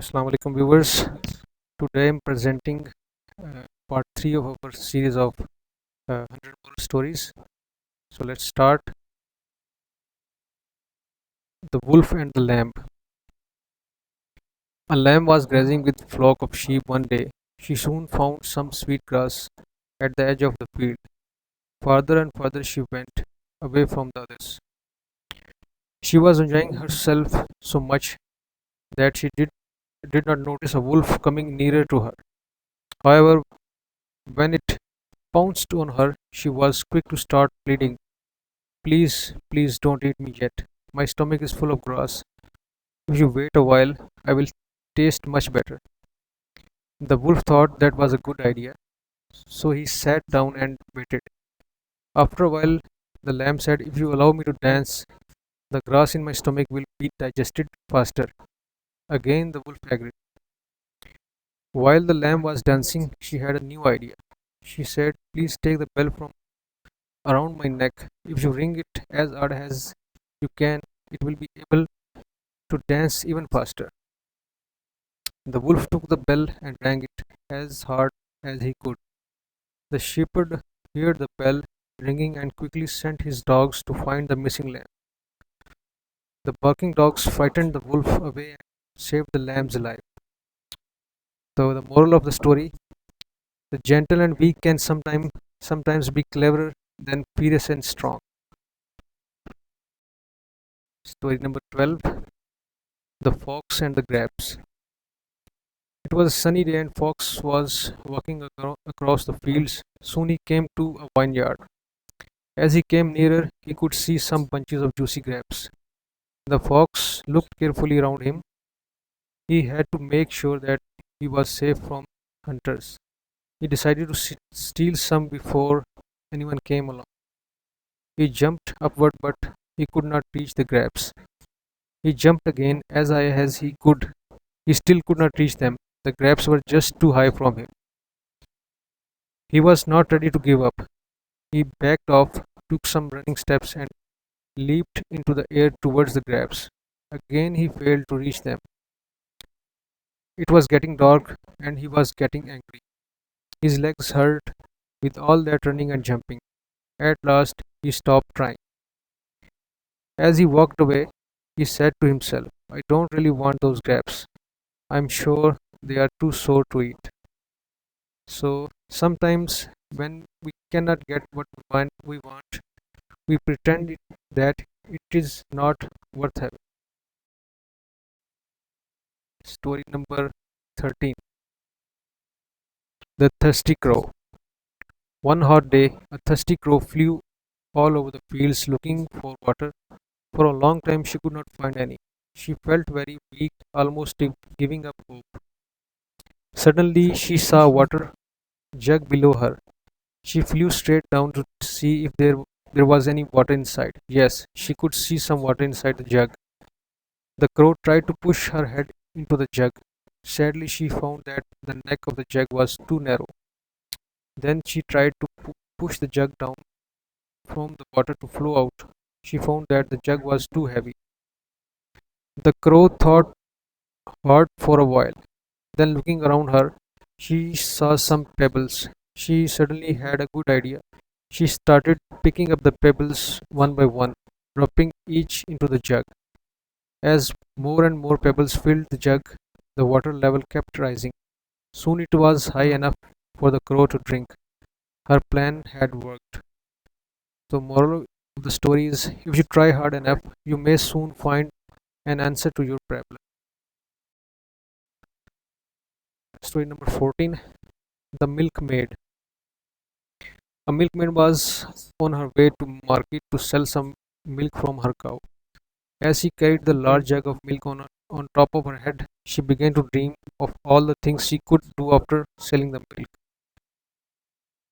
Assalamu alaikum viewers. Today I'm presenting part 3 of our series of 100 moral stories. So let's start. The Wolf and the Lamb. A lamb was grazing with a flock of sheep one day. She soon found some sweet grass at the edge of the field. Farther and farther she went, away from the others. She was enjoying herself so much that she did not notice a wolf coming nearer to her. However, when it pounced on her, she was quick to start pleading, "Please, please don't eat me yet. My stomach is full of grass. If you wait a while, I will taste much better." The wolf thought that was a good idea, so he sat down and waited. After a while, the lamb said, "If you allow me to dance, the grass in my stomach will be digested faster." Again, the wolf agreed. While the lamb was dancing, she had a new idea. She said, "Please take the bell from around my neck. If you ring it as hard as you can, it will be able to dance even faster." The wolf took the bell and rang it as hard as he could. The shepherd heard the bell ringing and quickly sent his dogs to find the missing lamb. The barking dogs frightened the wolf away and saved the lamb's life. So the moral of the story: the gentle and weak can sometimes be cleverer than fierce and strong. Story number 12: The Fox and the Grapes. It was a sunny day and Fox was walking across the fields. Soon he came to a vineyard. As he came nearer, he could see some bunches of juicy grapes. The fox looked carefully around him. He had to make sure that he was safe from hunters. He decided to steal some before anyone came along. He jumped upward, but he could not reach the grapes. He jumped again as high as he could. He still could not reach them. The grapes were just too high from him. He was not ready to give up. He backed off, took some running steps, and leaped into the air towards the grapes. Again he failed to reach them. It was getting dark and he was getting angry. His legs hurt with all that running and jumping. At last he stopped trying. As he walked away, he said to himself, "I don't really want those grapes. I'm sure they are too sour to eat." So sometimes when we cannot get what we want, we pretend that it is not worth having. Story number 13: The Thirsty Crow. One hot day, a thirsty crow flew all over the fields looking for water. For a long time she could not find any. She felt very weak, almost giving up hope. Suddenly she saw a water jug below her. She flew straight down to see if there was any water inside. Yes, she could see some water inside the jug. The crow tried to push her head into the jug. Sadly, she found that the neck of the jug was too narrow. Then she tried to push the jug down from the water to flow out. She found that the jug was too heavy. The crow thought hard for a while. Then, looking around her, she saw some pebbles. She suddenly had a good idea. She started picking up the pebbles one by one, dropping each into the jug. As more and more pebbles filled the jug, the water level kept rising. Soon it was high enough for the crow to drink. Her plan had worked. The moral of the story is, if you try hard enough, you may soon find an answer to your problem. Story number 14: The Milkmaid. A milkmaid was on her way to market to sell some milk from her cow. As she carried the large jug of milk on top of her head, she began to dream of all the things she could do after selling the milk.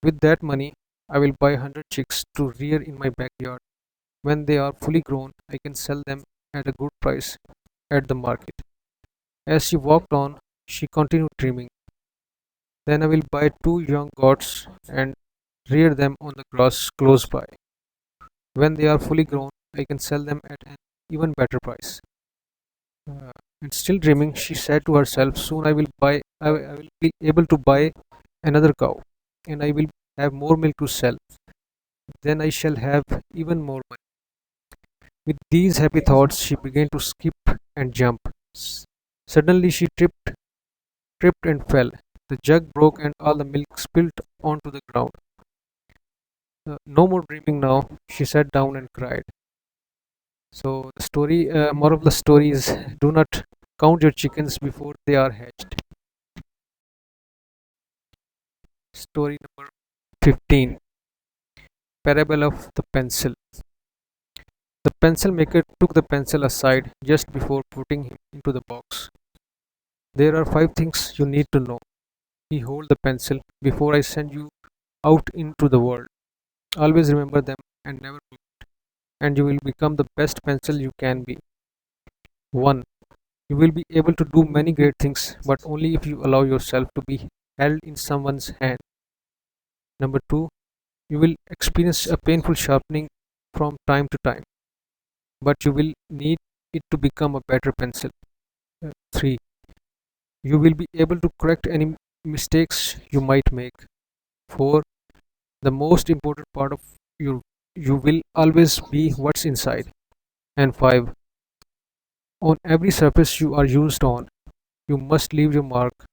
With that money, I will buy 100 chicks to rear in my backyard. When they are fully grown, I can sell them at a good price at the market. As she walked on, she continued dreaming. Then I will buy two young goats and rear them on the grass close by. When they are fully grown, I can sell them at an even better price. And still dreaming, she said to herself, "Soon I will be able to buy another cow, and I will have more milk to sell. Then I shall have even more money." With these happy thoughts, she began to skip and jump. Suddenly, she tripped and fell. The jug broke, and all the milk spilled onto the ground. No more dreaming now. She sat down and cried. So, the moral of the story is: do not count your chickens before they are hatched. Story number 15: Parable of the Pencil. The pencil maker took the pencil aside just before putting him into the box. "There are 5 things you need to know," he told the pencil, "before I send you out into the world. Always remember them and never forget, and you will become the best pencil you can be. 1. You will be able to do many great things, but only if you allow yourself to be held in someone's hand. Number 2. You will experience a painful sharpening from time to time, but you will need it to become a better pencil. 3. You will be able to correct any mistakes you might make. 4. The most important part of you will always be what's inside. And 5. On every surface you are used on, you must leave your mark.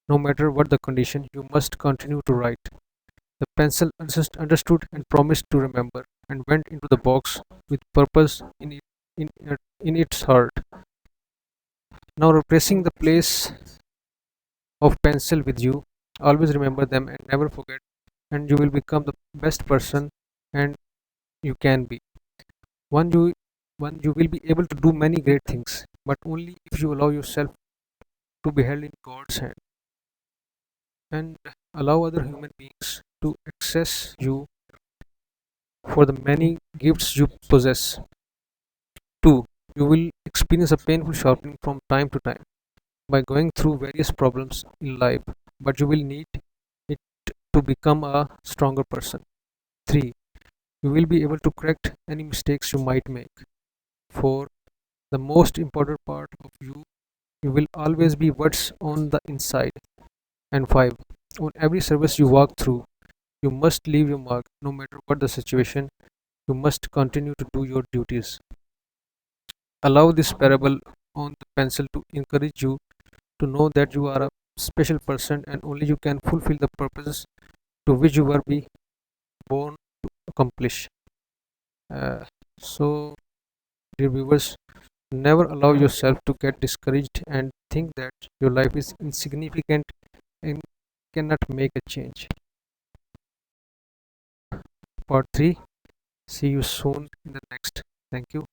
No matter what the condition, you must continue to write." The pencil understood and promised to remember, and went into the box with purpose in its heart. Now, replacing the place of pencil with you, always remember them and never forget, and you will become the best person and you can be. One you One, you will be able to do many great things, but only if you allow yourself to be held in God's hand and allow other human beings to access you for the many gifts you possess. 2. You will experience a painful sharpening from time to time by going through various problems in life, but you will need it to become a stronger person. 3. You will be able to correct any mistakes you might make. 4. The most important part of you will always be what's on the inside. And 5. On every service you walk through, you must leave your mark no matter what the situation. You must continue to do your duties. Allow this parable on the pencil to encourage you to know that you are a special person and only you can fulfill the purposes to which you were be born to accomplish. Uh, so, dear viewers, never allow yourself to get discouraged and think that your life is insignificant and cannot make a change. Part 3. See you soon in the next. Thank you.